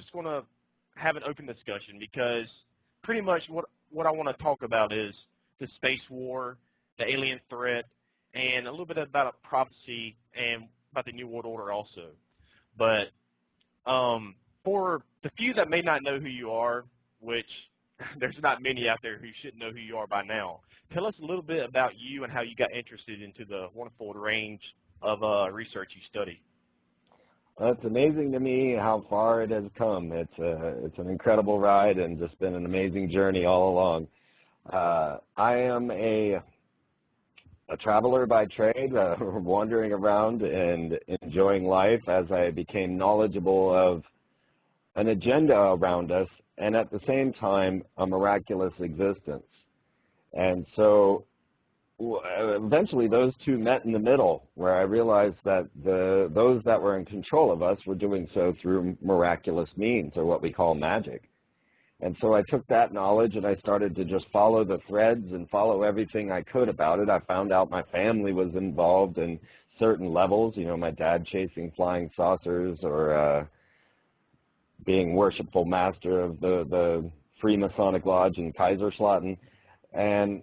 just going to have an open discussion because pretty much what I want to talk about is the space war, the alien threat, and a little bit about a prophecy and about the New World Order also. But for the few that may not know who you are, which there's not many out there who shouldn't know who you are by now, tell us a little bit about you and how you got interested into the wonderful range of research you study. Well, it's amazing to me how far it has come. It's an incredible ride and just been an amazing journey all along. I am a traveler by trade, wandering around and enjoying life as I became knowledgeable of an agenda around us and at the same time a miraculous existence. And so eventually those two met in the middle, where I realized that those that were in control of us were doing so through miraculous means, or what we call magic. And so I took that knowledge and I started to just follow the threads and follow everything I could about it. I found out my family was involved in certain levels, you know, my dad chasing flying saucers, or being worshipful master of the Freemasonic Lodge in Kaiserslautern. And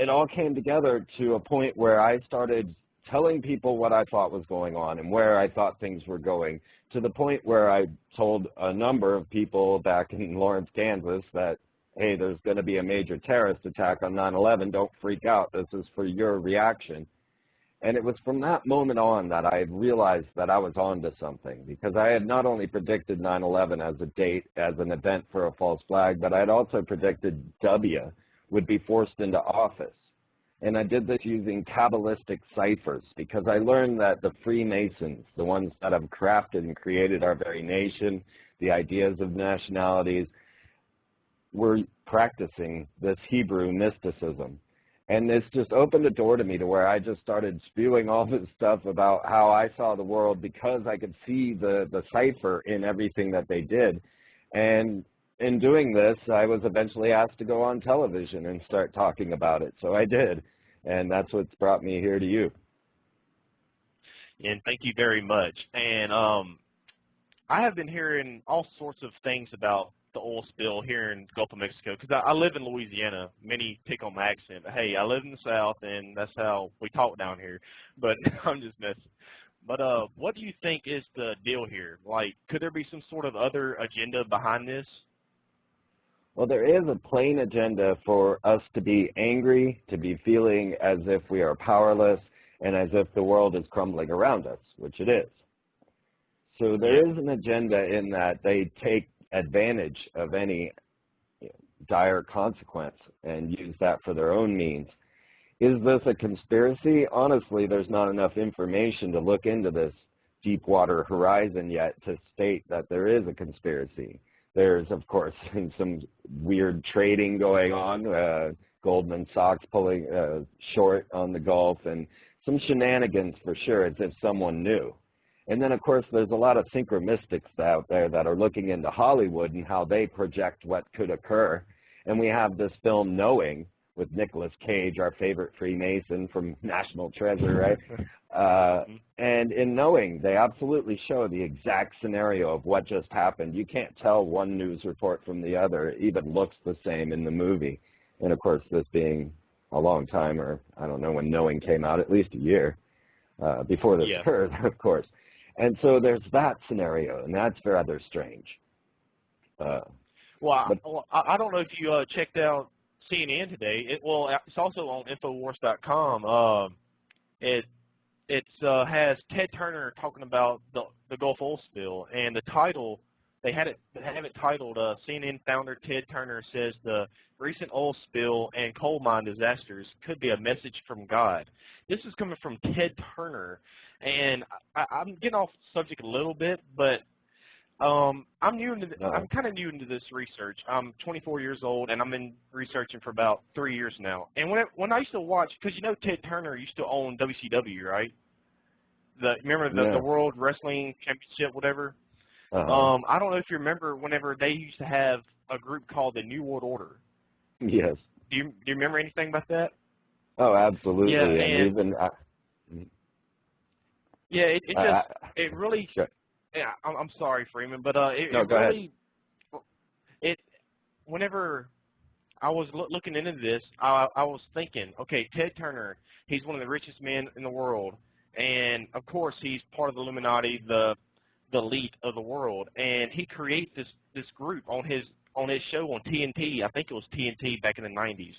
it all came together to a point where I started telling people what I thought was going on and where I thought things were going, to the point where I told a number of people back in Lawrence, Kansas that, hey, there's going to be a major terrorist attack on 9/11. Don't freak out. This is for your reaction. And it was from that moment on that I realized that I was onto something, because I had not only predicted 9/11 as a date, as an event for a false flag, but I had also predicted W would be forced into office. And I did this using Kabbalistic ciphers, because I learned that the Freemasons, the ones that have crafted and created our very nation, the ideas of nationalities, were practicing this Hebrew mysticism. And this just opened a door to me to where I just started spewing all this stuff about how I saw the world, because I could see the cipher in everything that they did. And in doing this, I was eventually asked to go on television and start talking about it. So I did. And that's what's brought me here to you. And thank you very much. And I have been hearing all sorts of things about the oil spill here in the Gulf of Mexico, because I live in Louisiana. Many pick on my accent, but hey, I live in the South, and that's how we talk down here. But I'm just messing. But what do you think is the deal here? Like, could there be some sort of other agenda behind this? Well, there is a plain agenda for us to be angry, to be feeling as if we are powerless, and as if the world is crumbling around us, which it is. So there is an agenda in that they take advantage of any dire consequence and use that for their own means. Is this a conspiracy? Honestly, there's not enough information to look into this Deepwater Horizon yet to state that there is a conspiracy. There's, of course, some weird trading going on, Goldman Sachs pulling short on the Gulf, and some shenanigans for sure, as if someone knew. And then, of course, there's a lot of synchromystics out there that are looking into Hollywood and how they project what could occur. And we have this film, Knowing, with Nicolas Cage, our favorite Freemason from National Treasure, right? And in Knowing, they absolutely show the exact scenario of what just happened. You can't tell one news report from the other. It even looks the same in the movie. And, of course, this being a long time, or I don't know when Knowing came out, at least a year before this occurred, of course. And so there's that scenario, and that's rather strange. Well, I don't know if you checked out CNN today. It's also on Infowars.com. It has Ted Turner talking about the Gulf oil spill, and the title, they have it titled, CNN founder Ted Turner says the recent oil spill and coal mine disasters could be a message from God. This is coming from Ted Turner, and I'm getting off subject a little bit, but I'm kind of new into this research. I'm 24 years old, and I've been researching for about 3 years now. And when I used to watch, because you know Ted Turner used to own WCW, right? Remember the World Wrestling Championship, whatever? I don't know if you remember whenever they used to have a group called the New World Order. Yes. Do you remember anything about that? Oh, absolutely. Yeah, and even it really. Sure. yeah, I'm sorry, Freeman, but No, it go ahead. really it whenever I was looking into this, I was thinking, okay, Ted Turner, he's one of the richest men in the world, and of course he's part of the Illuminati, the elite of the world, and he created this group on his show on TNT. I think it was TNT back in the 90s,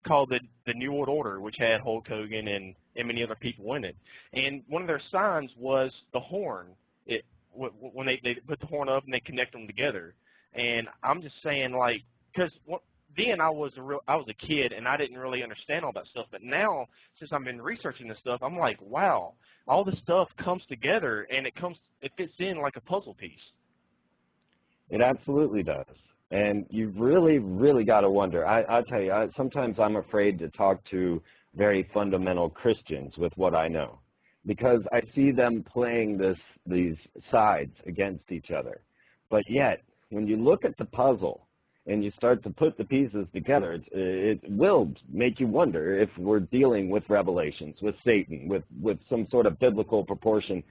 called the New World Order, which had Hulk Hogan and many other people in it. And one of their signs was the horn. When they put the horn up and they connect them together. And I'm just saying, like, because then I was a kid and I didn't really understand all that stuff. But now, since I've been researching this stuff, I'm like, wow, all this stuff comes together and it fits in like a puzzle piece. It absolutely does. And you've really, really got to wonder. I'll tell you, sometimes I'm afraid to talk to very fundamental Christians with what I know, because I see them playing these sides against each other. But yet, when you look at the puzzle and you start to put the pieces together, it will make you wonder if we're dealing with revelations, with Satan, with some sort of biblical proportion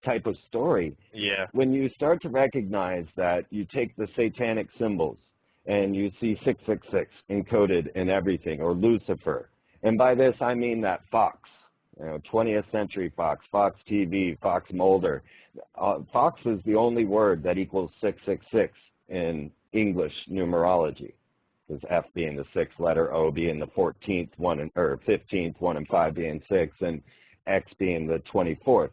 type of story. Yeah. When you start to recognize that you take the satanic symbols and you see 666 encoded in everything, or Lucifer, and by this I mean that Fox, 20th Century Fox, Fox TV, Fox Mulder. Fox is the only word that equals 666 in English numerology, because F being the sixth letter, O being the 14th one, or 15th, 1 and 5 being 6, and X being the 24th,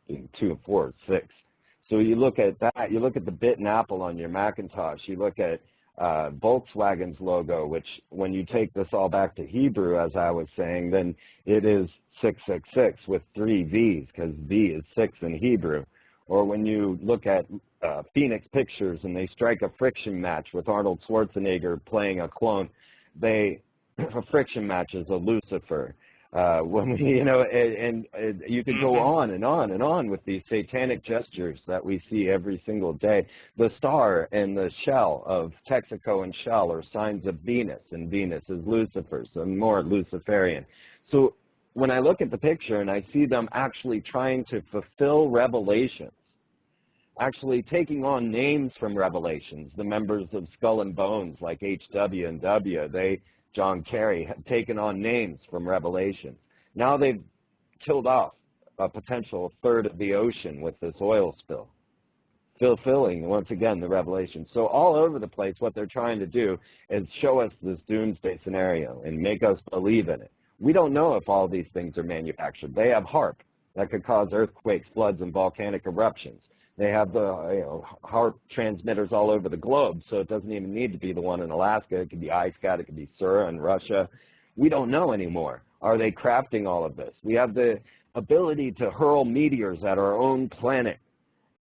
being 2, 4, 6. So you look at that, you look at the bit and apple on your Macintosh, you look at Volkswagen's logo, which when you take this all back to Hebrew, as I was saying, then it is 666 with 3 V's, because V is 6 in Hebrew. Or when you look at Phoenix Pictures and they strike a friction match with Arnold Schwarzenegger playing a clone, a friction match is a Lucifer. When we, and you could go on and on and on with these satanic gestures that we see every single day. The star and the shell of Texaco and Shell are signs of Venus, and Venus is Lucifer, so more Luciferian. So when I look at the picture and I see them actually trying to fulfill revelations, actually taking on names from Revelations, the members of Skull and Bones like HW and W, John Kerry, had taken on names from Revelations. Now they've killed off a potential third of the ocean with this oil spill, fulfilling, once again, the Revelation. So all over the place, what they're trying to do is show us this doomsday scenario and make us believe in it. We don't know if all these things are manufactured. They have HAARP that could cause earthquakes, floods, and volcanic eruptions. They have the HAARP transmitters all over the globe, so it doesn't even need to be the one in Alaska. It could be ISCAT, it could be Sura in Russia. We don't know anymore. Are they crafting all of this? We have the ability to hurl meteors at our own planet.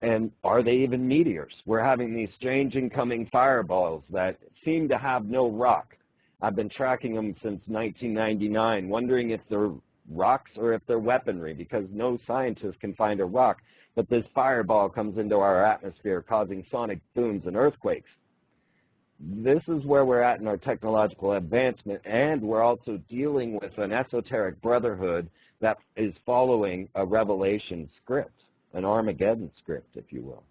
And are they even meteors? We're having these strange incoming fireballs that seem to have no rock. I've been tracking them since 1999, wondering if they're rocks or if they're weaponry, because no scientist can find a rock. But this fireball comes into our atmosphere, causing sonic booms and earthquakes. This is where we're at in our technological advancement, and we're also dealing with an esoteric brotherhood that is following a Revelation script, an Armageddon script, if you will.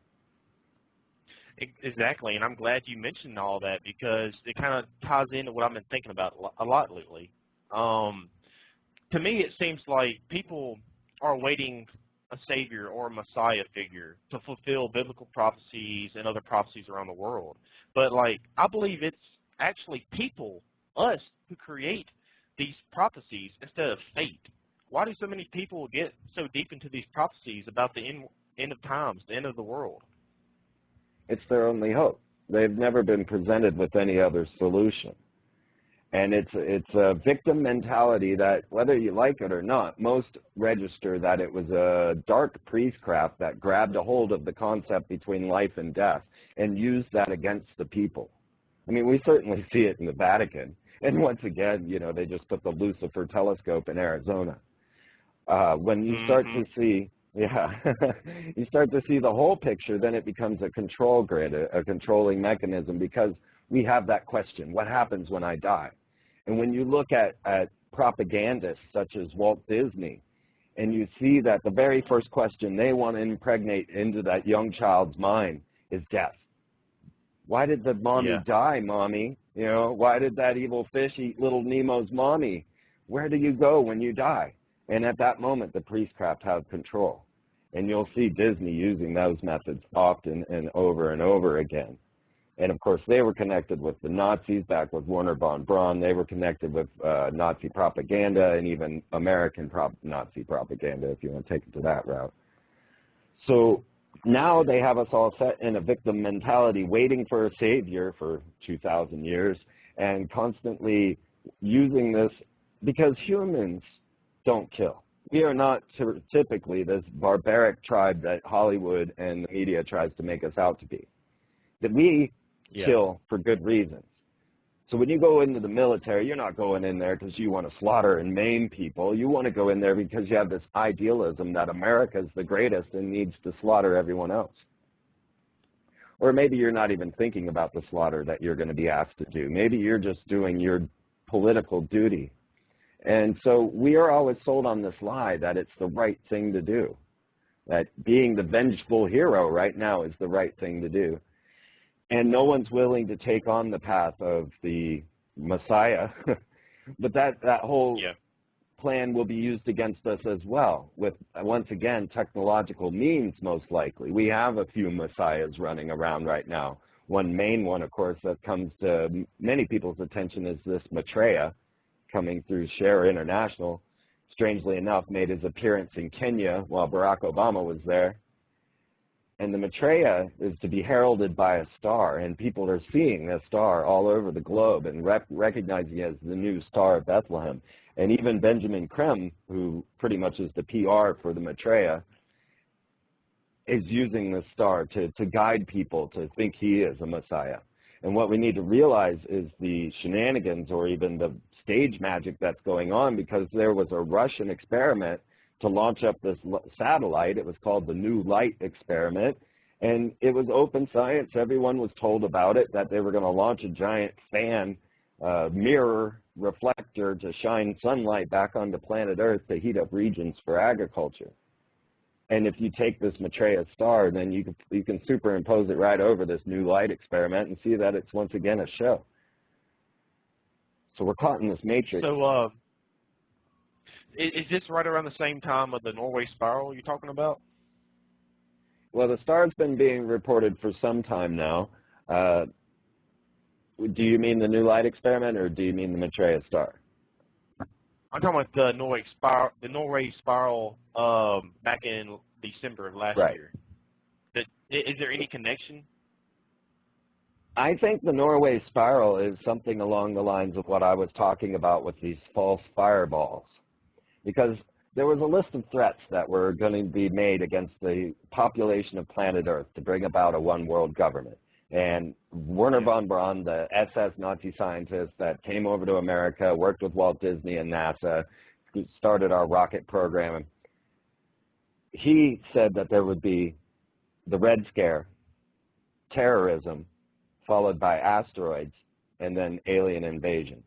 Exactly, and I'm glad you mentioned all that, because it kind of ties into what I've been thinking about a lot lately. To me, it seems like people are waiting a savior or a messiah figure to fulfill biblical prophecies and other prophecies around the world. But, like, I believe it's actually people, us, who create these prophecies instead of fate. Why do so many people get so deep into these prophecies about the end of times, the end of the world? It's their only hope. They've never been presented with any other solution. And it's a victim mentality that, whether you like it or not, most register that it was a dark priestcraft that grabbed a hold of the concept between life and death and used that against the people. I mean, we certainly see it in the Vatican. And once again, they just put the Lucifer telescope in Arizona. When you start to see, you start to see the whole picture, then it becomes a control grid, a controlling mechanism, because we have that question, what happens when I die? And when you look at propagandists such as Walt Disney, and you see that the very first question they want to impregnate into that young child's mind is death. Why did the mommy die, mommy? You know, why did that evil fish eat little Nemo's mommy? Where do you go when you die? And at that moment, the priestcraft has control. And you'll see Disney using those methods often and over again. And of course, they were connected with the Nazis back with Wernher von Braun. They were connected with Nazi propaganda and even American Nazi propaganda, if you want to take it to that route. So now they have us all set in a victim mentality, waiting for a savior for 2,000 years, and constantly using this because humans don't kill. We are not typically this barbaric tribe that Hollywood and the media tries to make us out to be. That we kill for good reasons. So when you go into the military, you're not going in there because you want to slaughter and maim people. You want to go in there because you have this idealism that America is the greatest and needs to slaughter everyone else. Or maybe you're not even thinking about the slaughter that you're going to be asked to do. Maybe you're just doing your political duty. And so we are always sold on this lie that it's the right thing to do, that being the vengeful hero right now is the right thing to do. And no one's willing to take on the path of the Messiah. But that whole plan will be used against us as well with, once again, technological means most likely. We have a few Messiahs running around right now. One main one, of course, that comes to many people's attention is this Maitreya, coming through Share International, strangely enough, made his appearance in Kenya while Barack Obama was there. And the Maitreya is to be heralded by a star, and people are seeing this star all over the globe and recognizing it as the new star of Bethlehem. And even Benjamin Creme, who pretty much is the PR for the Maitreya, is using this star to guide people to think he is a Messiah. And what we need to realize is the shenanigans or even the stage magic that's going on, because there was a Russian experiment to launch up this satellite. It was called the New Light experiment, and it was open science. Everyone was told about it, that they were going to launch a giant fan mirror reflector to shine sunlight back onto planet Earth to heat up regions for agriculture. And if you take this Maitreya star, then you can superimpose it right over this New Light experiment and see that it's once again a show. So we're caught in this matrix. So is this right around the same time of the Norway spiral you're talking about? Well, the star's been being reported for some time now. Do you mean the New Light experiment, or do you mean the Maitreya star? I'm talking about the Norway spiral back in December of last year. Is there any connection? I think the Norway spiral is something along the lines of what I was talking about with these false fireballs. Because there was a list of threats that were going to be made against the population of planet Earth to bring about a one-world government. And Wernher von Braun, the SS Nazi scientist that came over to America, worked with Walt Disney and NASA, started our rocket program, he said that there would be the Red Scare, terrorism, followed by asteroids, and then alien invasion.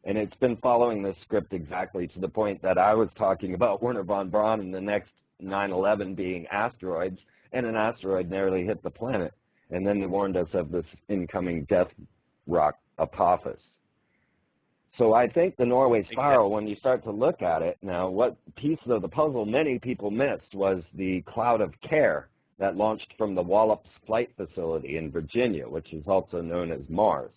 And it's been following this script exactly to the point that I was talking about Wernher von Braun and the next 9/11 being asteroids, and an asteroid nearly hit the planet. And then they warned us of this incoming death rock Apophis. So I think the Norway spiral, when you start to look at it now, what piece of the puzzle many people missed was the cloud of care that launched from the Wallops Flight Facility in Virginia, which is also known as Mars.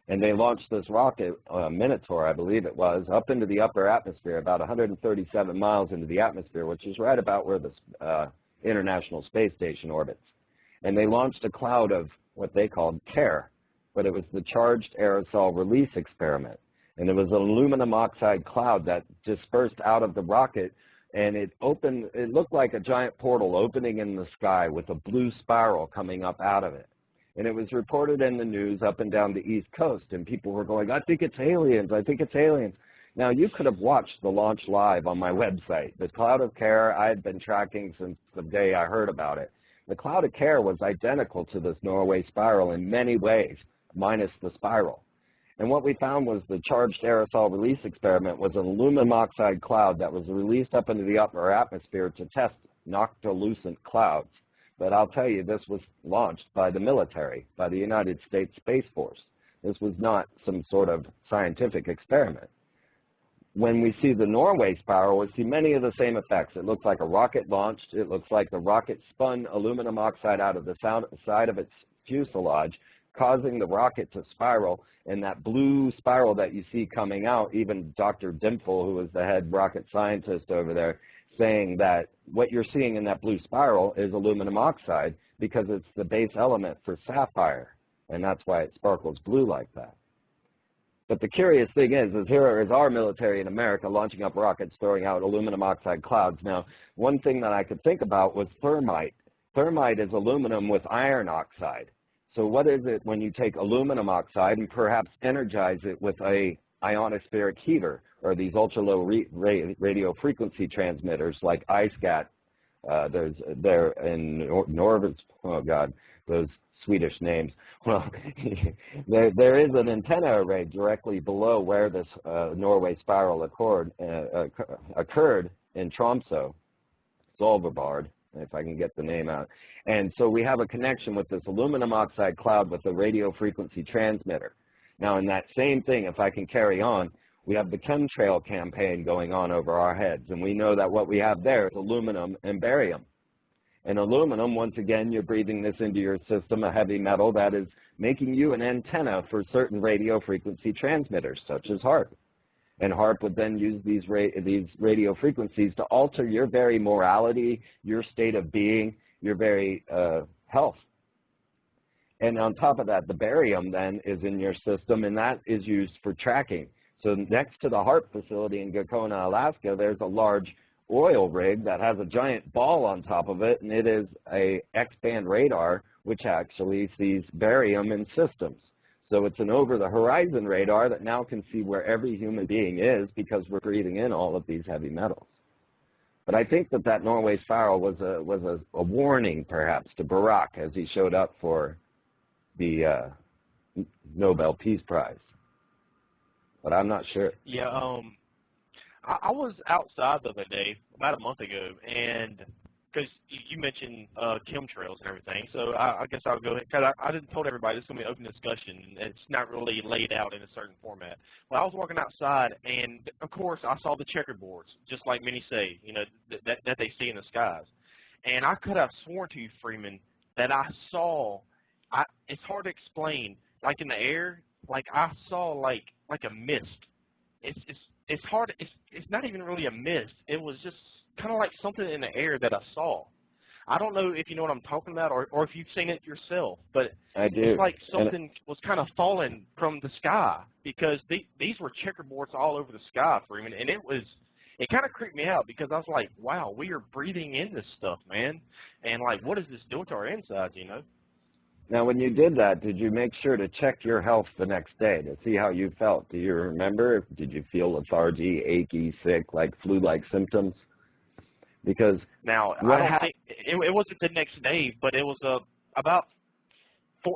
And they launched this rocket, Minotaur, I believe it was, up into the upper atmosphere, about 137 miles into the atmosphere, which is right about where the International Space Station orbits. And they launched a cloud of what they called CARE, but it was the Charged Aerosol Release Experiment. And it was an aluminum oxide cloud that dispersed out of the rocket, and it looked like a giant portal opening in the sky with a blue spiral coming up out of it. And it was reported in the news up and down the East Coast, and people were going, I think it's aliens, I think it's aliens. Now, you could have watched the launch live on my website. The Cloud of Care I had been tracking since the day I heard about it. The Cloud of Care was identical to this Norway spiral in many ways, minus the spiral. And what we found was the charged aerosol release experiment was an aluminum oxide cloud that was released up into the upper atmosphere to test noctilucent clouds. But I'll tell you, this was launched by the military, by the United States Space Force. This was not some sort of scientific experiment. When we see the Norway spiral, we see many of the same effects. It looks like a rocket launched. It looks like the rocket spun aluminum oxide out of the side of its fuselage, causing the rocket to spiral. And that blue spiral that you see coming out, even Dr. Dimple, who is the head rocket scientist over there, saying that what you're seeing in that blue spiral is aluminum oxide because it's the base element for sapphire, and that's why it sparkles blue like that. But the curious thing is here is our military in America launching up rockets, throwing out aluminum oxide clouds. Now, one thing that I could think about was thermite. Thermite is aluminum with iron oxide. So what is it when you take aluminum oxide and perhaps energize it with a ionospheric heater or these ultra-low radio frequency transmitters like ISCAT? They're in Norvus, oh God, those Swedish names. Well, there is an antenna array directly below where this Norway spiral occurred in Tromsø, Svolvær, if I can get the name out. And so we have a connection with this aluminum oxide cloud with the radio frequency transmitter. Now, in that same thing, if I can carry on, we have the chemtrail campaign going on over our heads, and we know that what we have there is aluminum and barium. And aluminum, once again, you're breathing this into your system, a heavy metal that is making you an antenna for certain radio frequency transmitters, such as HAARP. And HAARP would then use these radio frequencies to alter your very morality, your state of being, your very health. And on top of that, the barium then is in your system, and that is used for tracking. So next to the HAARP facility in Gakona, Alaska, there's a large oil rig that has a giant ball on top of it, and it is a X-band radar which actually sees barium in systems. So it's an over-the-horizon radar that now can see where every human being is because we're breathing in all of these heavy metals. But I think that that Norway spiral was a warning, perhaps, to Barack as he showed up for the Nobel Peace Prize. But I'm not sure. Yeah, I was outside the other day, about a month ago, and because you mentioned chemtrails and everything, so I guess I'll go ahead, because I didn't told everybody this is going to be an open discussion, and it's not really laid out in a certain format. Well, I was walking outside, and of course I saw the checkerboards, just like many say, you know, that they see in the skies. And I could have sworn to you, Freeman, that I saw, it's hard to explain, like in the air, like I saw like a mist. It's hard, it's not even really a mist. It was just kind of like something in the air that I saw. I don't know if you know what I'm talking about or if you've seen it yourself, but I do. It's like something was kind of falling from the sky because these were checkerboards all over the sky, Freeman, and it kind of creeped me out because I was like, wow, we are breathing in this stuff, man, and like, what is this doing to our insides, you know? Now, when you did that, did you make sure to check your health the next day to see how you felt? Do you remember? Did you feel lethargy, achy, sick, like flu-like symptoms? Because now, I don't think it wasn't the next day, but it was about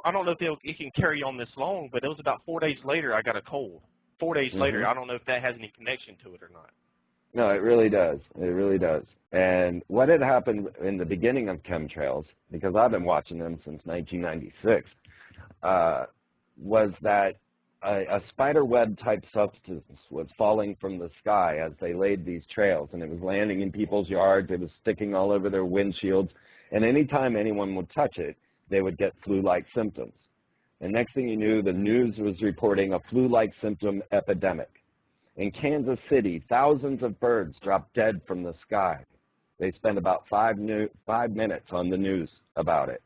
I don't know if it can carry on this long, but it was about 4 days later I got a cold. 4 days later, I don't know if that has any connection to it or not. No, it really does. It really does. And what had happened in the beginning of chemtrails, because I've been watching them since 1996, was that a spider web type substance was falling from the sky as they laid these trails, and it was landing in people's yards. It was sticking all over their windshields, and anytime anyone would touch it, they would get flu-like symptoms. And next thing you knew, the news was reporting a flu-like symptom epidemic. In Kansas City, thousands of birds dropped dead from the sky. They spent about 5 minutes on the news about it.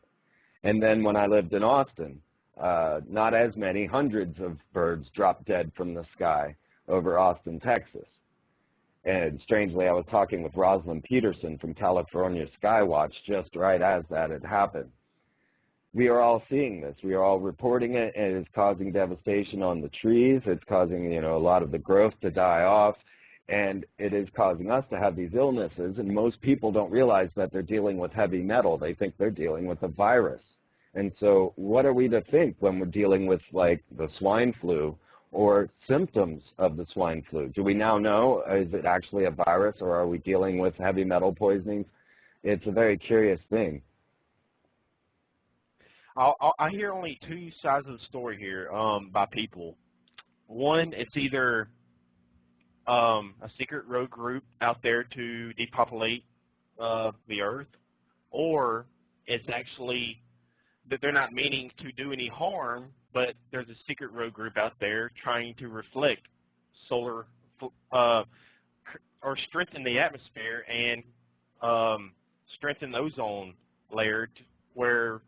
And then when I lived in Austin, not as many, hundreds of birds dropped dead from the sky over Austin, Texas. And strangely, I was talking with Rosalind Peterson from California Skywatch just right as that had happened. We are all seeing this. We are all reporting it, and it is causing devastation on the trees. It's causing, you know, a lot of the growth to die off, and it is causing us to have these illnesses, and most people don't realize that they're dealing with heavy metal. They think they're dealing with a virus. And so what are we to think when we're dealing with, like, the swine flu or symptoms of the swine flu? Do we now know, is it actually a virus, or are we dealing with heavy metal poisonings? It's a very curious thing. I hear only two sides of the story here by people. One, it's either a secret rogue group out there to depopulate the Earth, or it's actually that they're not meaning to do any harm, but there's a secret rogue group out there trying to reflect solar or strengthen the atmosphere and strengthen the ozone layer where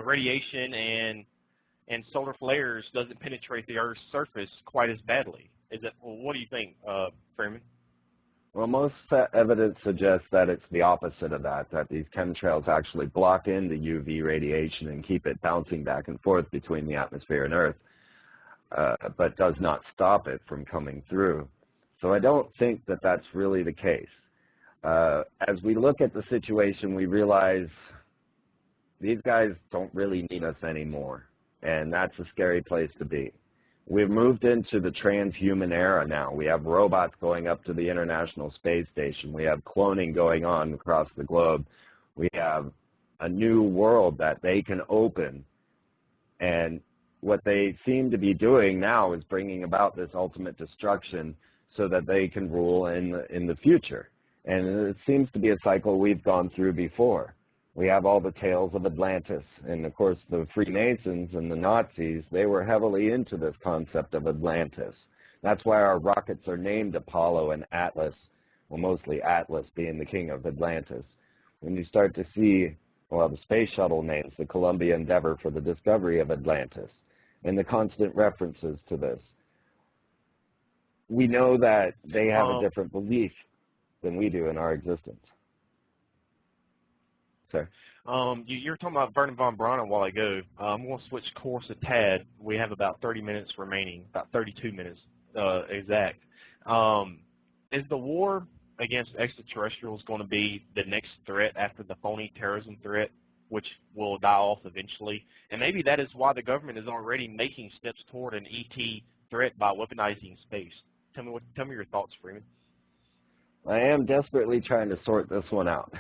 radiation and solar flares doesn't penetrate the Earth's surface quite as badly. What do you think, Freeman? Well, most evidence suggests that it's the opposite of that these chemtrails actually block in the UV radiation and keep it bouncing back and forth between the atmosphere and Earth, but does not stop it from coming through. So I don't think that that's really the case. As we look at the situation, we realize these guys don't really need us anymore, and that's a scary place to be. We've moved into the transhuman era now. We have robots going up to the International Space Station. We have cloning going on across the globe. We have a new world that they can open. And what they seem to be doing now is bringing about this ultimate destruction so that they can rule in the future. And it seems to be a cycle we've gone through before. We have all the tales of Atlantis, and of course the Freemasons and the Nazis, they were heavily into this concept of Atlantis. That's why our rockets are named Apollo and Atlas, well, mostly Atlas being the king of Atlantis. When you start to see, well, the space shuttle names, the Columbia Endeavor for the discovery of Atlantis, and the constant references to this, we know that they have a different belief than we do in our existence. You were talking about Wernher von Braun a while ago. I'm going to switch course a tad. We have about 30 minutes remaining, about 32 minutes exact. Is the war against extraterrestrials going to be the next threat after the phony terrorism threat, which will die off eventually? And maybe that is why the government is already making steps toward an ET threat by weaponizing space. Tell me your thoughts, Freeman. I am desperately trying to sort this one out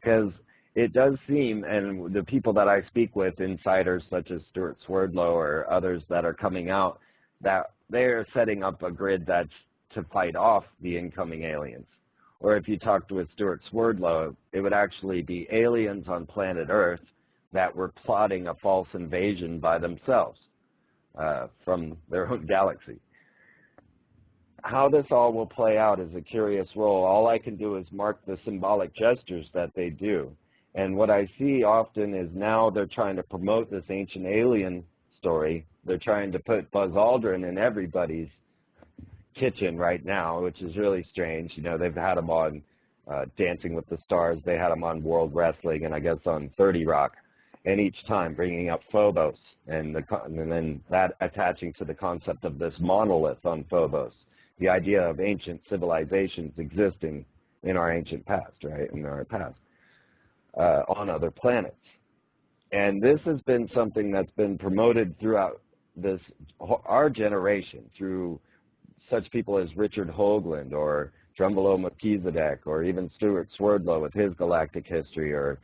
because it does seem, and the people that I speak with, insiders such as Stuart Swerdlow or others that are coming out, that they are setting up a grid that's to fight off the incoming aliens. Or if you talked with Stuart Swerdlow, it would actually be aliens on planet Earth that were plotting a false invasion by themselves from their own galaxy. How this all will play out is a curious role. All I can do is mark the symbolic gestures that they do. And what I see often is now they're trying to promote this ancient alien story. They're trying to put Buzz Aldrin in everybody's kitchen right now, which is really strange. You know, they've had him on Dancing with the Stars. They had him on World Wrestling and I guess on 30 Rock. And each time bringing up Phobos and then that attaching to the concept of this monolith on Phobos. The idea of ancient civilizations existing in our ancient past, right, in our past. On other planets. And this has been something that's been promoted throughout our generation through such people as Richard Hoagland or Drumbelow Melchizedek or even Stuart Swerdlow with his galactic history or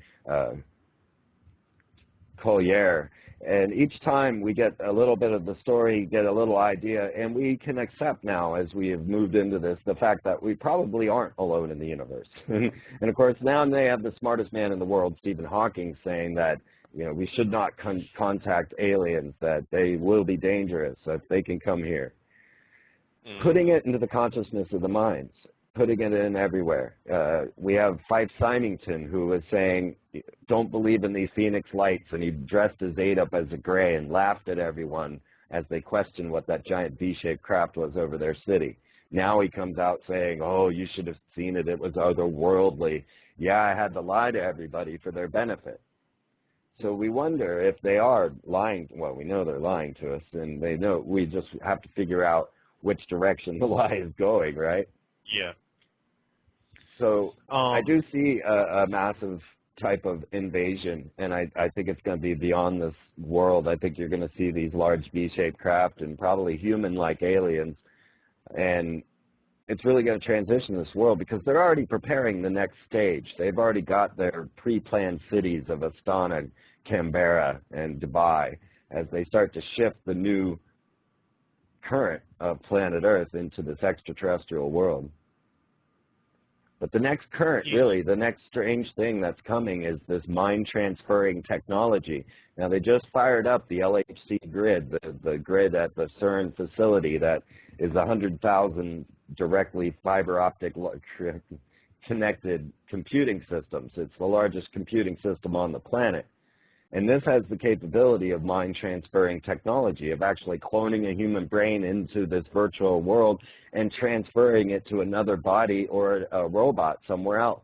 Collier. And each time we get a little bit of the story, get a little idea, and we can accept now as we have moved into this the fact that we probably aren't alone in the universe. And of course now they have the smartest man in the world, Stephen Hawking, saying that we should not contact aliens, that they will be dangerous if they can come here. Putting it into the consciousness of the minds, putting it in everywhere. We have Fife Symington, who was saying, don't believe in these Phoenix lights, and he dressed his aid up as a gray and laughed at everyone as they questioned what that giant V-shaped craft was over their city. Now he comes out saying, oh, you should have seen it, it was otherworldly. Yeah, I had to lie to everybody for their benefit. So we wonder if they are lying. Well, we know they're lying to us, and they know. We just have to figure out which direction the lie is going, right? Yeah. So I do see a massive type of invasion, and I think it's going to be beyond this world. I think you're going to see these large V-shaped craft and probably human-like aliens, and it's really going to transition this world because they're already preparing the next stage. They've already got their pre-planned cities of Astana, Canberra, and Dubai as they start to shift the new current of planet Earth into this extraterrestrial world. But the next current, really, the next strange thing that's coming is this mind-transferring technology. Now, they just fired up the LHC grid, the grid at the CERN facility that is 100,000 directly fiber optic connected computing systems. It's the largest computing system on the planet. And this has the capability of mind-transferring technology, of actually cloning a human brain into this virtual world and transferring it to another body or a robot somewhere else.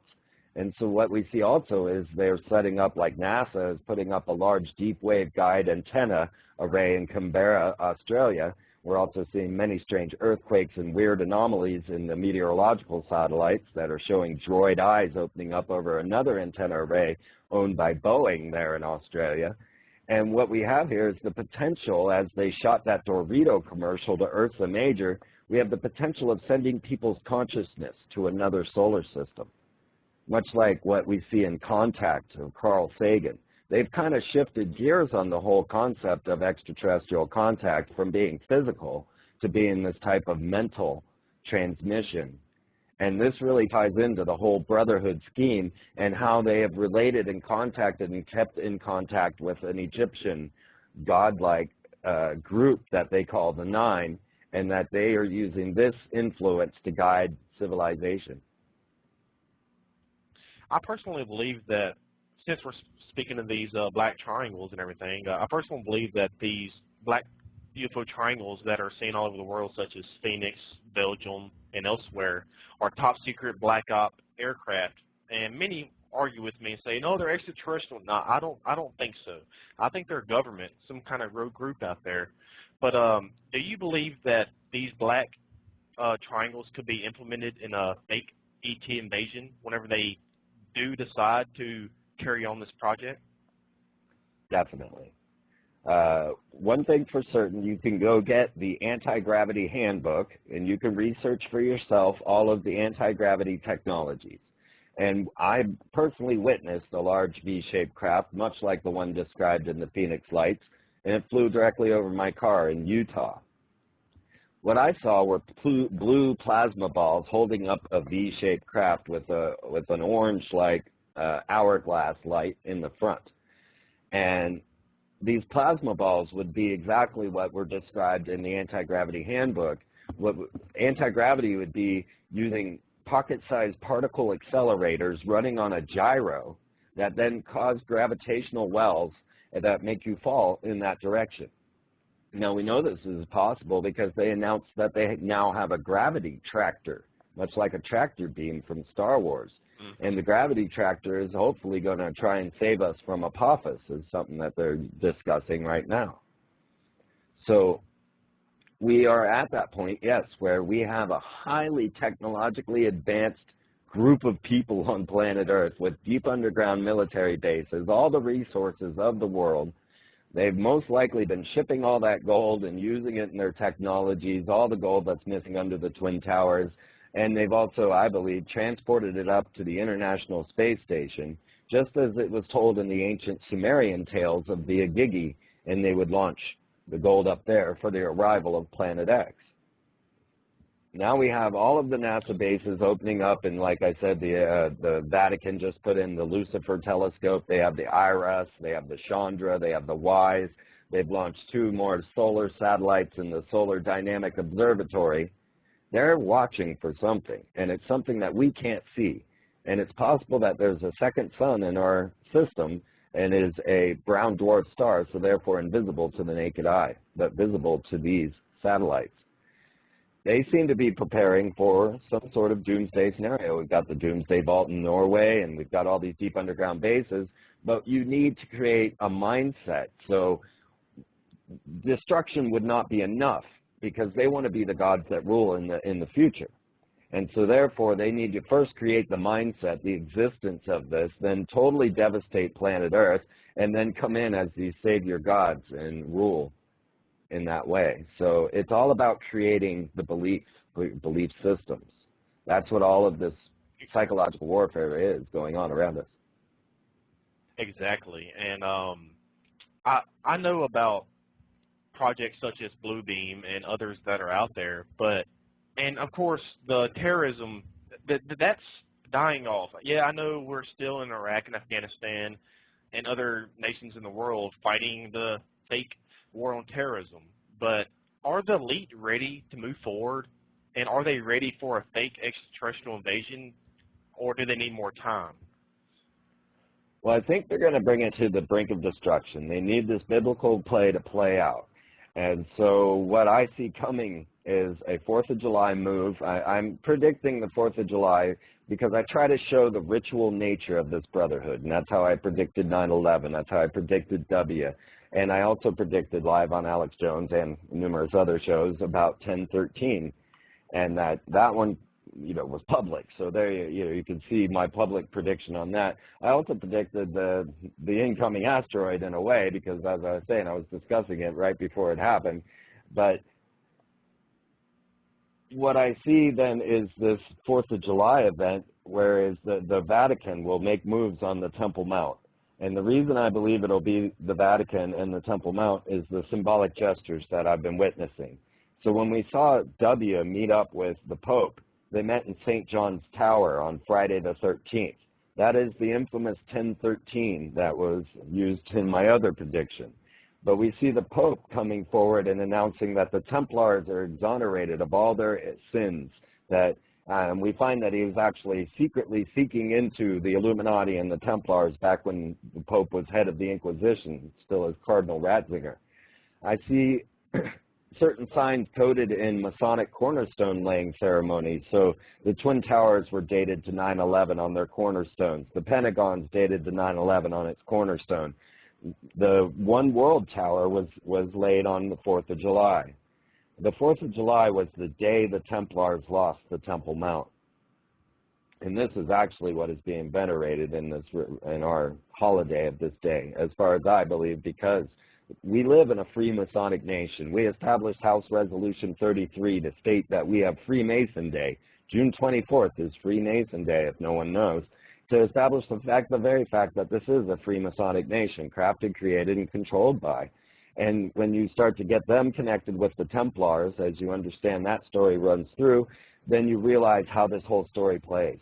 And so what we see also is they're setting up, like NASA is putting up a large deep wave guide antenna array in Canberra, Australia. We're also seeing many strange earthquakes and weird anomalies in the meteorological satellites that are showing droid eyes opening up over another antenna array owned by Boeing there in Australia. And what we have here is the potential, as they shot that Dorito commercial to Ursa Major, we have the potential of sending people's consciousness to another solar system, much like what we see in Contact of Carl Sagan. They've kind of shifted gears on the whole concept of extraterrestrial contact from being physical to being this type of mental transmission. And this really ties into the whole brotherhood scheme and how they have related and contacted and kept in contact with an Egyptian godlike group that they call the Nine, and that they are using this influence to guide civilization. I personally believe that, since we're speaking of these black triangles and everything, I personally believe that these black UFO triangles that are seen all over the world, such as Phoenix, Belgium, and elsewhere, are top secret black op aircraft. And many argue with me and say, no, they're extraterrestrial. No, I don't think so. I think they're government, some kind of rogue group out there. But do you believe that these black triangles could be implemented in a fake ET invasion whenever they do decide to carry on this project? Definitely. One thing for certain, you can go get the Anti-Gravity Handbook, and you can research for yourself all of the anti-gravity technologies. And I personally witnessed a large V-shaped craft, much like the one described in the Phoenix Lights, and it flew directly over my car in Utah. What I saw were blue plasma balls holding up a V-shaped craft with an orange-like hourglass light in the front. And these plasma balls would be exactly what were described in the Anti-Gravity Handbook. What anti-gravity would be using pocket-sized particle accelerators running on a gyro that then cause gravitational wells that make you fall in that direction. Now, we know this is possible because they announced that they now have a gravity tractor, much like a tractor beam from Star Wars. And the gravity tractor is hopefully going to try and save us from Apophis, is something that they're discussing right now. So we are at that point, yes, where we have a highly technologically advanced group of people on planet Earth with deep underground military bases, all the resources of the world. They've most likely been shipping all that gold and using it in their technologies, all the gold that's missing under the Twin Towers. And they've also, I believe, transported it up to the International Space Station, just as it was told in the ancient Sumerian tales of the Agigi, and they would launch the gold up there for the arrival of Planet X. Now we have all of the NASA bases opening up, and like I said, the Vatican just put in the Lucifer telescope. They have the IRAS, they have the Chandra, they have the WISE. They've launched 2 more solar satellites in the Solar Dynamic Observatory. They're watching for something, and it's something that we can't see. And it's possible that there's a second sun in our system and is a brown dwarf star, so therefore invisible to the naked eye, but visible to these satellites. They seem to be preparing for some sort of doomsday scenario. We've got the Doomsday Vault in Norway, and we've got all these deep underground bases, but you need to create a mindset. So destruction would not be enough, because they want to be the gods that rule in the future. And so therefore, they need to first create the mindset, the existence of this, then totally devastate planet Earth, and then come in as these savior gods and rule in that way. So it's all about creating the belief systems. That's what all of this psychological warfare is going on around us. Exactly. And I know about projects such as Bluebeam and others that are out there, and of course the terrorism, that's dying off. Yeah, I know we're still in Iraq and Afghanistan and other nations in the world fighting the fake war on terrorism, but are the elite ready to move forward, and are they ready for a fake extraterrestrial invasion, or do they need more time? Well, I think they're going to bring it to the brink of destruction. They need this biblical play to play out. And so what I see coming is a 4th of July move. I'm predicting the 4th of July because I try to show the ritual nature of this brotherhood, and that's how I predicted 9/11. That's how I predicted W. And I also predicted live on Alex Jones and numerous other shows about 10/13, and that one, was public. So there, you can see my public prediction on that. I also predicted the incoming asteroid in a way, because as I was saying, I was discussing it right before it happened. But what I see then is this 4th of July event, whereas the Vatican will make moves on the Temple Mount. And the reason I believe it'll be the Vatican and the Temple Mount is the symbolic gestures that I've been witnessing. So when we saw W meet up with the Pope, they met in St. John's Tower on Friday the 13th. That is the infamous 10/13 that was used in my other prediction. But we see the Pope coming forward and announcing that the Templars are exonerated of all their sins, that we find that he was actually secretly seeking into the Illuminati and the Templars back when the Pope was head of the Inquisition, still as Cardinal Ratzinger. I see certain signs coded in Masonic cornerstone laying ceremonies. So the Twin Towers were dated to 9/11 on their cornerstones. The Pentagon's dated to 9/11 on its cornerstone. The One World Tower was laid on the 4th of July. The 4th of July was the day the Templars lost the Temple Mount. And this is actually what is being venerated in our holiday of this day, as far as I believe, because we live in a free Masonic nation. We established House Resolution 33 to state that we have Freemason Day. June 24th is Freemason Day, if no one knows, to establish the very fact that this is a free Masonic nation, crafted, created, and controlled by. And when you start to get them connected with the Templars, as you understand that story runs through, then you realize how this whole story plays.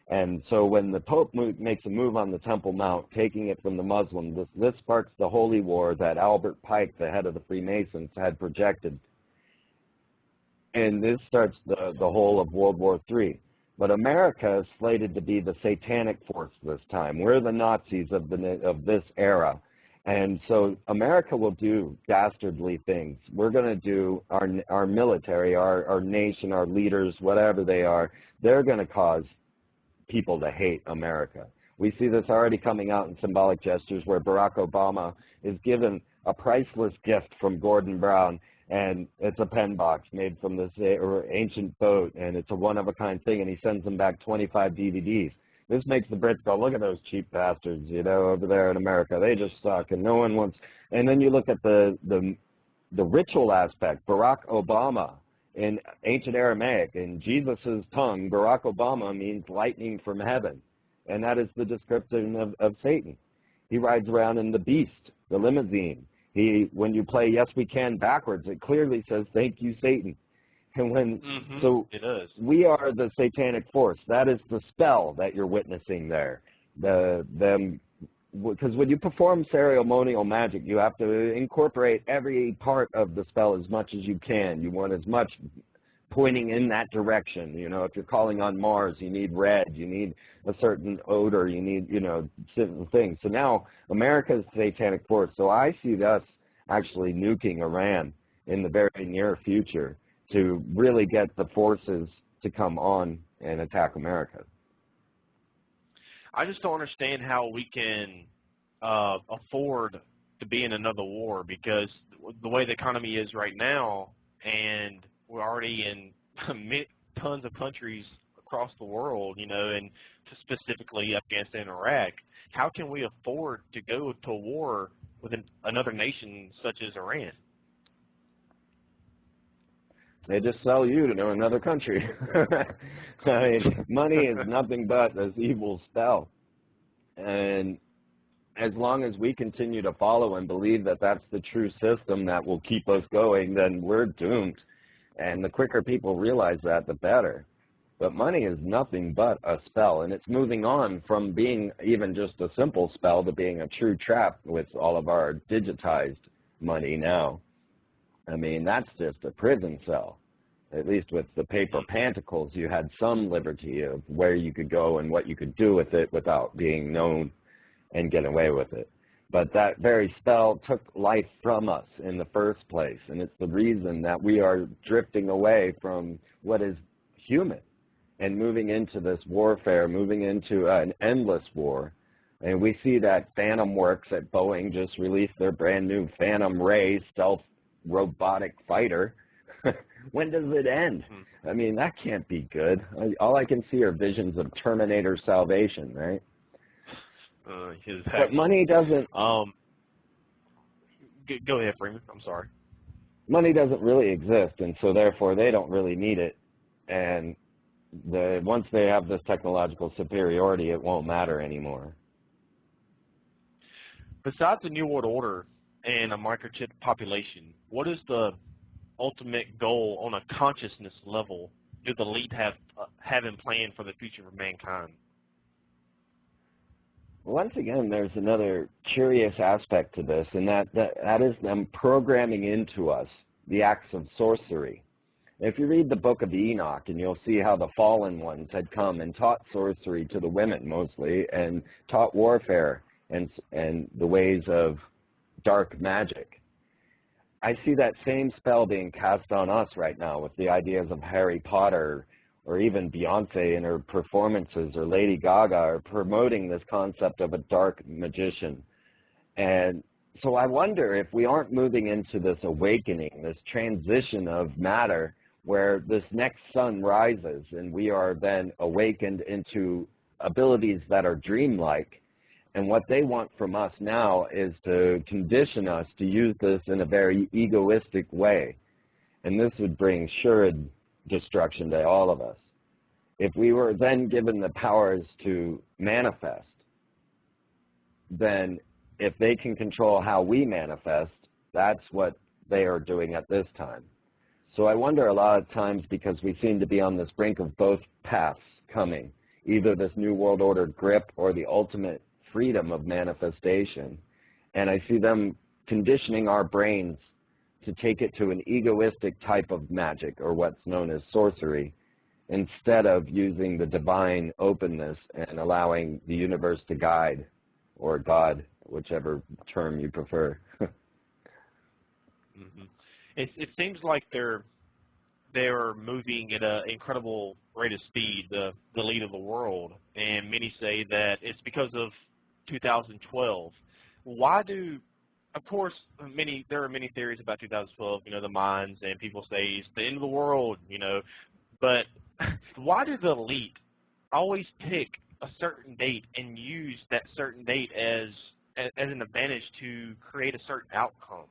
And so when the Pope makes a move on the Temple Mount, taking it from the Muslims, this sparks the holy war that Albert Pike, the head of the Freemasons, had projected. And this starts the whole of World War III. But America is slated to be the satanic force this time. We're the Nazis of this era. And so America will do dastardly things. We're going to do our military, our nation, our leaders, whatever they are, they're going to cause people to hate America. We see this already coming out in symbolic gestures where Barack Obama is given a priceless gift from Gordon Brown, and it's a pen box made from this ancient boat, and it's a one-of-a-kind thing, and he sends them back 25 DVDs. This makes the Brits go, look at those cheap bastards, over there in America. They just suck, and no one wants. And then you look at the ritual aspect. Barack Obama, in ancient Aramaic, in Jesus' tongue, Barack Obama means lightning from heaven, and that is the description of Satan. He rides around in the beast, the limousine. When you play Yes We Can backwards, it clearly says, thank you, Satan. And so it is. We are the satanic force. That is the spell that you're witnessing there. Because when you perform ceremonial magic, you have to incorporate every part of the spell as much as you can. You want as much pointing in that direction. If you're calling on Mars, you need red, you need a certain odor, you need, certain things. So now America's satanic force. So I see us actually nuking Iran in the very near future to really get the forces to come on and attack America. I just don't understand how we can afford to be in another war, because the way the economy is right now, and we're already in tons of countries across the world, and specifically Afghanistan and Iraq. How can we afford to go to war with another nation such as Iran? They just sell you to another country. I mean, money is nothing but this evil spell. And as long as we continue to follow and believe that that's the true system that will keep us going, then we're doomed. And the quicker people realize that, the better. But money is nothing but a spell, and it's moving on from being even just a simple spell to being a true trap with all of our digitized money now. I mean, that's just a prison cell. At least with the paper pantacles, you had some liberty of where you could go and what you could do with it without being known and get away with it. But that very spell took life from us in the first place, and it's the reason that we are drifting away from what is human and moving into this warfare, moving into an endless war. And we see that Phantom Works at Boeing just released their brand new Phantom Ray stealth robotic fighter. When does it end? I mean, that can't be good. All I can see are visions of Terminator Salvation, right? Exactly. But money doesn't... Go ahead, Freeman. I'm sorry. Money doesn't really exist, and so therefore they don't really need it. And once they have this technological superiority, it won't matter anymore. Besides the New World Order and a microchip population, what is the ultimate goal on a consciousness level do the elite have in plan for the future of mankind? Once again, there's another curious aspect to this, and that is them programming into us the acts of sorcery. If you read the book of Enoch, and you'll see how the fallen ones had come and taught sorcery to the women mostly, and taught warfare and the ways of dark magic. I see that same spell being cast on us right now with the ideas of Harry Potter, or even Beyonce in her performances, or Lady Gaga, are promoting this concept of a dark magician. And so I wonder if we aren't moving into this awakening, this transition of matter, where this next sun rises and we are then awakened into abilities that are dreamlike. And what they want from us now is to condition us to use this in a very egoistic way. And this would bring sure destruction to all of us. If we were then given the powers to manifest, then if they can control how we manifest, that's what they are doing at this time. So I wonder a lot of times, because we seem to be on this brink of both paths coming, either this New World Order grip or the ultimate freedom of manifestation. And I see them conditioning our brains to take it to an egoistic type of magic, or what's known as sorcery, instead of using the divine openness and allowing the universe to guide, or God, whichever term you prefer. It seems like they're moving at an incredible rate of speed, the lead of the world, and many say that it's because of 2012. Why do, of course, there are many theories about 2012, the Mayans, and people say it's the end of the world, but why do the elite always pick a certain date and use that certain date as an advantage to create a certain outcome?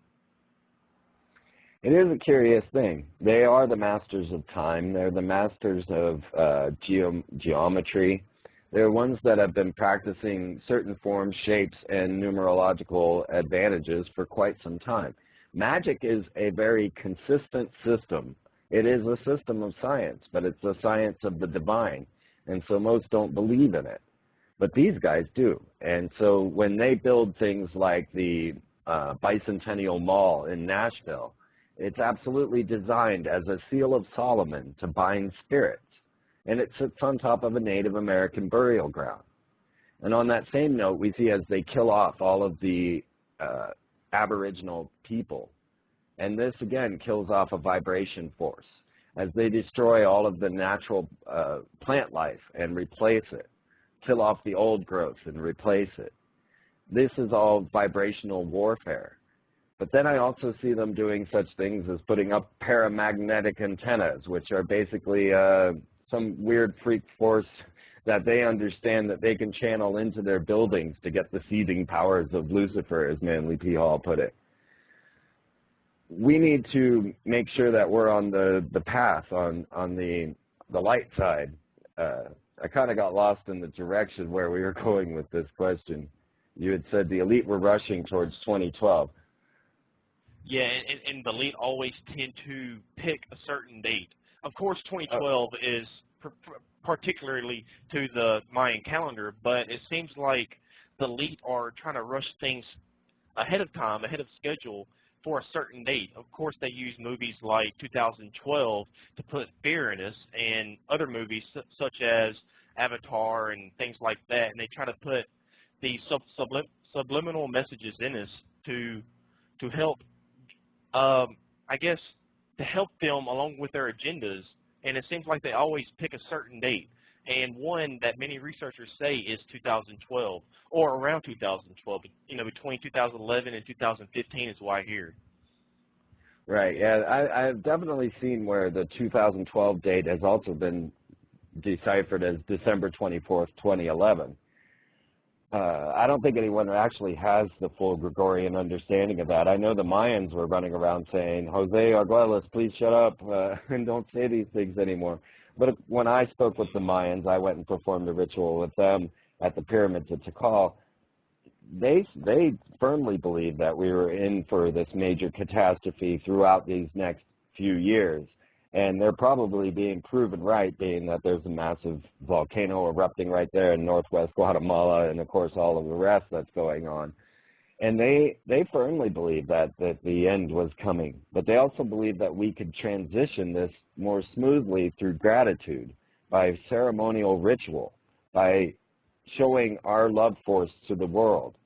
It is a curious thing. They are the masters of time. They're the masters of geometry. They're ones that have been practicing certain forms, shapes, and numerological advantages for quite some time. Magic is a very consistent system. It is a system of science, but it's a science of the divine, and so most don't believe in it. But these guys do. And so when they build things like the Bicentennial Mall in Nashville, it's absolutely designed as a seal of Solomon to bind spirits. And it sits on top of a Native American burial ground. And on that same note, we see as they kill off all of the Aboriginal people. And this, again, kills off a vibration force as they destroy all of the natural plant life and replace it, kill off the old growth and replace it. This is all vibrational warfare. But then I also see them doing such things as putting up paramagnetic antennas, which are basically some weird freak force that they understand that they can channel into their buildings to get the seething powers of Lucifer, as Manly P. Hall put it. We need to make sure that we're on the path, on the light side. I kind of got lost in the direction where we were going with this question. You had said the elite were rushing towards 2012. Yeah, and the elite always tend to pick a certain date. Of course, 2012 is particularly to the Mayan calendar, but it seems like the elite are trying to rush things ahead of time, ahead of schedule, for a certain date. Of course, they use movies like 2012 to put fear in us, and other movies such as Avatar and things like that, and they try to put these subliminal messages in us to help, I guess, to help them along with their agendas. And it seems like they always pick a certain date, and one that many researchers say is 2012 or around 2012. You know, between 2011 and 2015 is what I hear. Right. Yeah, I've definitely seen where the 2012 date has also been deciphered as December 24th, 2011. I don't think anyone actually has the full Gregorian understanding of that. I know the Mayans were running around saying, Jose Arguelles, please shut up and don't say these things anymore. But when I spoke with the Mayans, I went and performed a ritual with them at the pyramids at Tikal. They firmly believe that we were in for this major catastrophe throughout these next few years. And they're probably being proven right, being that there's a massive volcano erupting right there in northwest Guatemala, and of course all of the rest that's going on. And they firmly believe that the end was coming. But they also believe that we could transition this more smoothly through gratitude, by ceremonial ritual, by showing our love force to the world.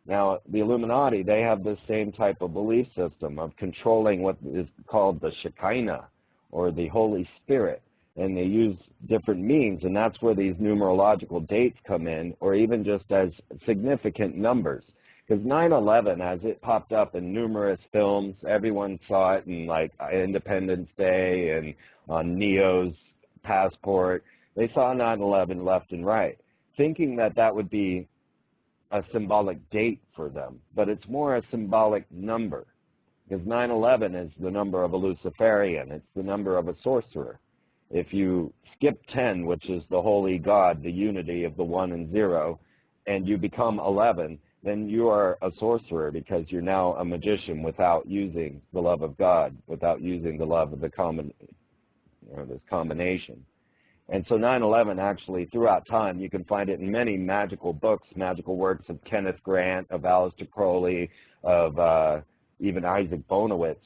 Now, the Illuminati, they have this same type of belief system of controlling what is called the Shekinah, or the Holy Spirit, and they use different means, and that's where these numerological dates come in, or even just as significant numbers. Because 9/11, as it popped up in numerous films, everyone saw it in like Independence Day and on Neo's Passport. They saw 9/11 left and right, thinking that that would be a symbolic date for them, but it's more a symbolic number. Because 9/11 is the number of a Luciferian. It's the number of a sorcerer. If you skip 10, which is the holy God, the unity of the 1 and 0, and you become 11, then you are a sorcerer, because you're now a magician without using the love of God, without using the love of the this combination. And so 9/11 actually, throughout time, you can find it in many magical books, magical works of Kenneth Grant, of Aleister Crowley, of even Isaac Bonewitz,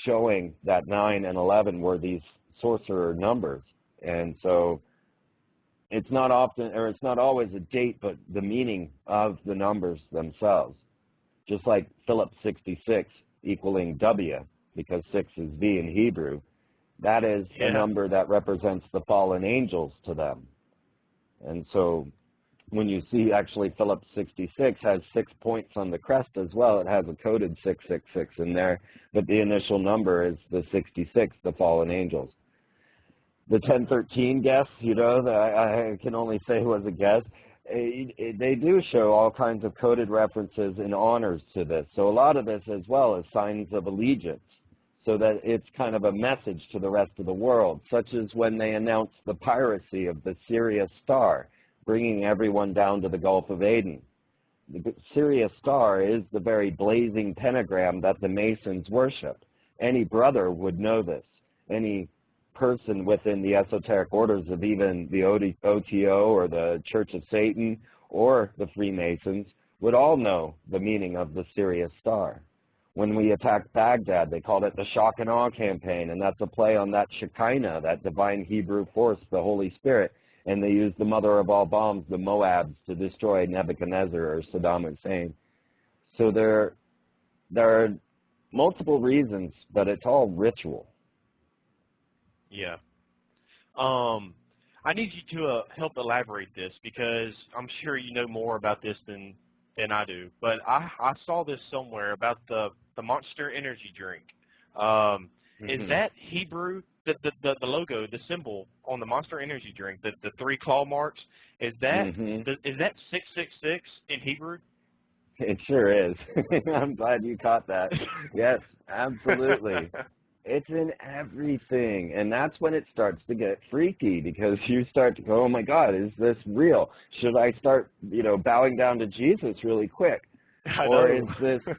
showing that 9 and 11 were these sorcerer numbers. And so it's not often, or it's not always a date, but the meaning of the numbers themselves. Just like Philip 66 equaling W, because 6 is V in Hebrew, that is a number that represents the fallen angels to them. And so when you see actually Phillips 66 has 6 points on the crest as well, it has a coded 666 in there, but the initial number is the 66, the fallen angels. The 1013 guess, you know, that I can only say was a guess, they do show all kinds of coded references and honors to this. So a lot of this as well is signs of allegiance, so that it's kind of a message to the rest of the world, such as when they announced the piracy of the Sirius Star, bringing everyone down to the Gulf of Aden. The Sirius Star is the very blazing pentagram that the Masons worship. Any brother would know this. Any person within the esoteric orders of even the OTO or the Church of Satan or the Freemasons would all know the meaning of the Sirius Star. When we attacked Baghdad, they called it the Shock and Awe campaign, and that's a play on that Shekinah, that divine Hebrew force, the Holy Spirit. And they used the mother of all bombs, the Moabs, to destroy Nebuchadnezzar or Saddam Hussein. So there are multiple reasons, but it's all ritual. Yeah. I need you to help elaborate this, because I'm sure you know more about this than I do. But I saw this somewhere about the the Monster Energy drink. Is Mhm. that Hebrew? The logo, the symbol on the Monster Energy drink, the three claw marks, is that Mhm. 666 in Hebrew? It sure is. I'm glad you caught that. Yes, absolutely. It's in everything, and that's when it starts to get freaky because you start to go, "Oh my God, is this real? Should I start, bowing down to Jesus really quick, I or know. is this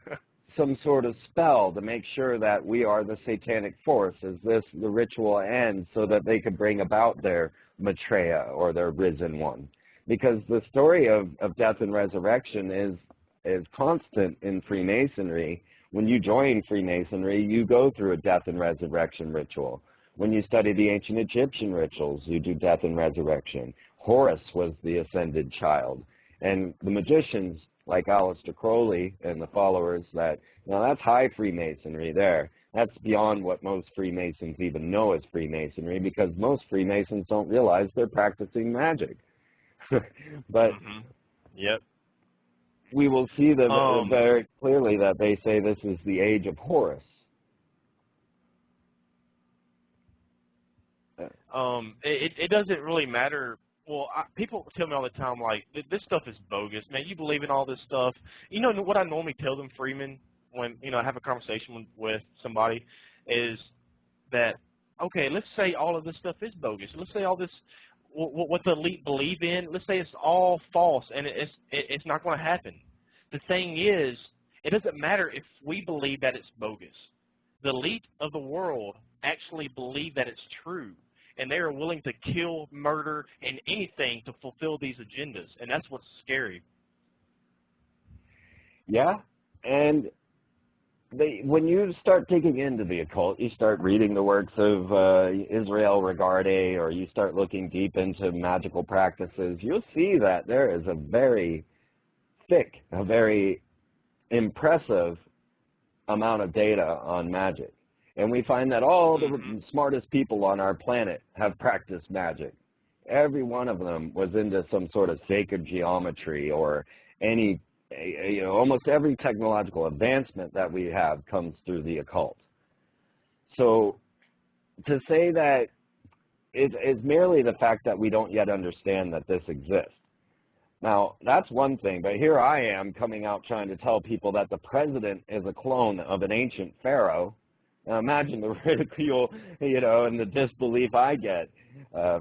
some sort of spell to make sure that we are the satanic force? Is this the ritual end so that they could bring about their Maitreya or their risen one?" Because the story of death and resurrection is constant in Freemasonry. When you join Freemasonry, you go through a death and resurrection ritual. When you study the ancient Egyptian rituals, you do death and resurrection. Horus was the ascended child. And the magicians, like Aleister Crowley and the followers, that's high Freemasonry there. That's beyond what most Freemasons even know as Freemasonry, because most Freemasons don't realize they're practicing magic. But Mhm. Yep. we will see them Um. very clearly that they say this is the age of Horus. It doesn't really matter. Well, people tell me all the time, like, this stuff is bogus. Man, you believe in all this stuff. You know what I normally tell them, Freeman, when, I have a conversation with somebody, is that, okay, let's say all of this stuff is bogus. Let's say all this, what the elite believe in, let's say it's all false, and it's not going to happen. The thing is, it doesn't matter if we believe that it's bogus. The elite of the world actually believe that it's true, and they are willing to kill, murder, and anything to fulfill these agendas, and that's what's scary. Yeah, and when you start digging into the occult, you start reading the works of Israel Regardie, or you start looking deep into magical practices, you'll see that there is a very thick, a very impressive amount of data on magic. And we find that all the smartest people on our planet have practiced magic. Every one of them was into some sort of sacred geometry, or any, almost every technological advancement that we have comes through the occult. So to say that it is merely the fact that we don't yet understand that this exists. Now, that's one thing, but here I am coming out trying to tell people that the president is a clone of an ancient pharaoh. Now, imagine the ridicule, and the disbelief I get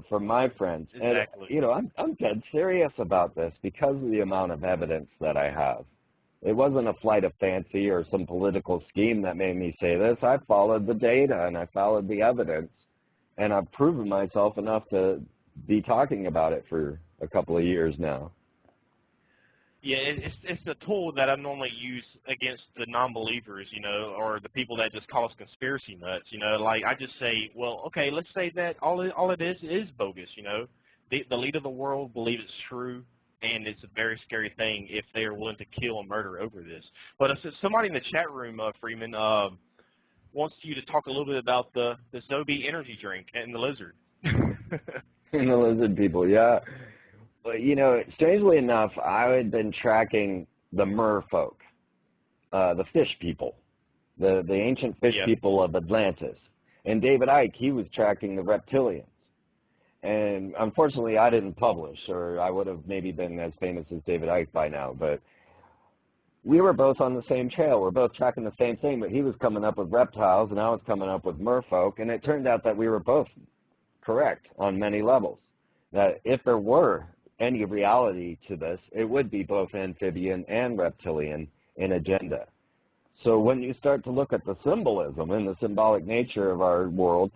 from my friends. Exactly. And, I'm dead serious about this because of the amount of evidence that I have. It wasn't a flight of fancy or some political scheme that made me say this. I followed the data and I followed the evidence, and I've proven myself enough to be talking about it for a couple of years now. Yeah, it's the tool that I normally use against the non-believers, or the people that just call us conspiracy nuts. Like, I just say, well, okay, let's say that all it is bogus. The lead of the world believes it's true, and it's a very scary thing if they are willing to kill and murder over this. But somebody in the chat room, Freeman, wants you to talk a little bit about the Zobi energy drink and the lizard. And the lizard people, yeah. But, strangely enough, I had been tracking the merfolk, the fish people, the ancient fish people of Atlantis. And David Icke, he was tracking the reptilians. And unfortunately, I didn't publish, or I would have maybe been as famous as David Icke by now. But we were both on the same trail. We're both tracking the same thing, but he was coming up with reptiles, and I was coming up with merfolk. And it turned out that we were both correct on many levels. That if there were any reality to this, it would be both amphibian and reptilian in agenda. So when you start to look at the symbolism and the symbolic nature of our world,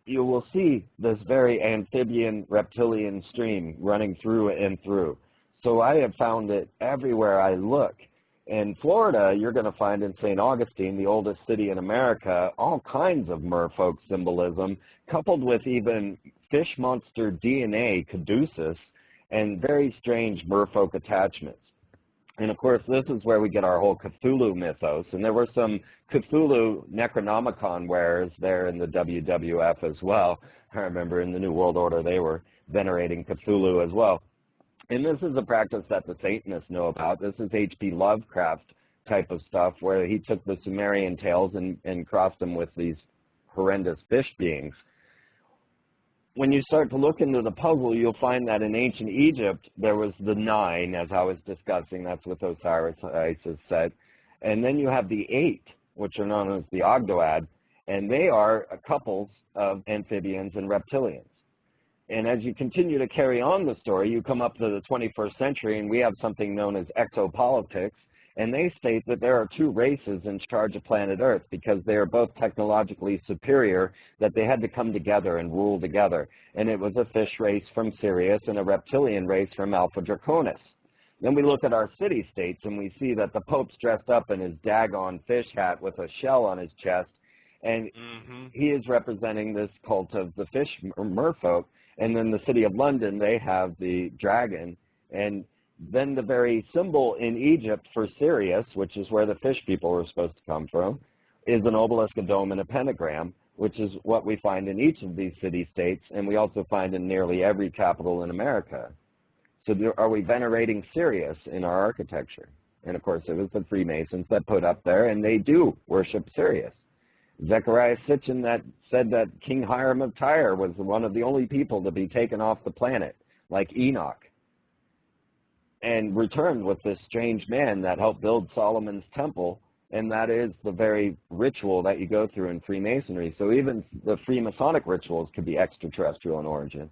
you will see this very amphibian reptilian stream running through and through. So I have found it everywhere I look. In Florida, you're going to find in St. Augustine, the oldest city in America, all kinds of merfolk symbolism, coupled with even fish monster DNA, caduceus, and very strange merfolk attachments. And of course, this is where we get our whole Cthulhu mythos. And there were some Cthulhu Necronomicon wearers there in the WWF as well. I remember in the New World Order, they were venerating Cthulhu as well. And this is a practice that the Satanists know about. This is H.P. Lovecraft type of stuff where he took the Sumerian tales and crossed them with these horrendous fish beings. When you start to look into the puzzle, you'll find that in ancient Egypt, there was the 9, as I was discussing. That's what Osiris, Isis said. And then you have the 8, which are known as the Ogdoad, and they are couples of amphibians and reptilians. And as you continue to carry on the story, you come up to the 21st century, and we have something known as exopolitics, and they state that there are 2 races in charge of planet Earth because they are both technologically superior, that they had to come together and rule together. And it was a fish race from Sirius and a reptilian race from Alpha Draconis. Then we look at our city-states, and we see that the Pope's dressed up in his daggone fish hat with a shell on his chest, and he is representing this cult of the fish merfolk. And then the city of London, they have the dragon. And then the very symbol in Egypt for Sirius, which is where the fish people were supposed to come from, is an obelisk, a dome, and a pentagram, which is what we find in each of these city-states, and we also find in nearly every capital in America. So are we venerating Sirius in our architecture? And of course, it was the Freemasons that put up there, and they do worship Sirius. Zechariah Sitchin that said that King Hiram of Tyre was one of the only people to be taken off the planet, like Enoch, and returned with this strange man that helped build Solomon's temple, and that is the very ritual that you go through in Freemasonry. So even the Freemasonic rituals could be extraterrestrial in origin.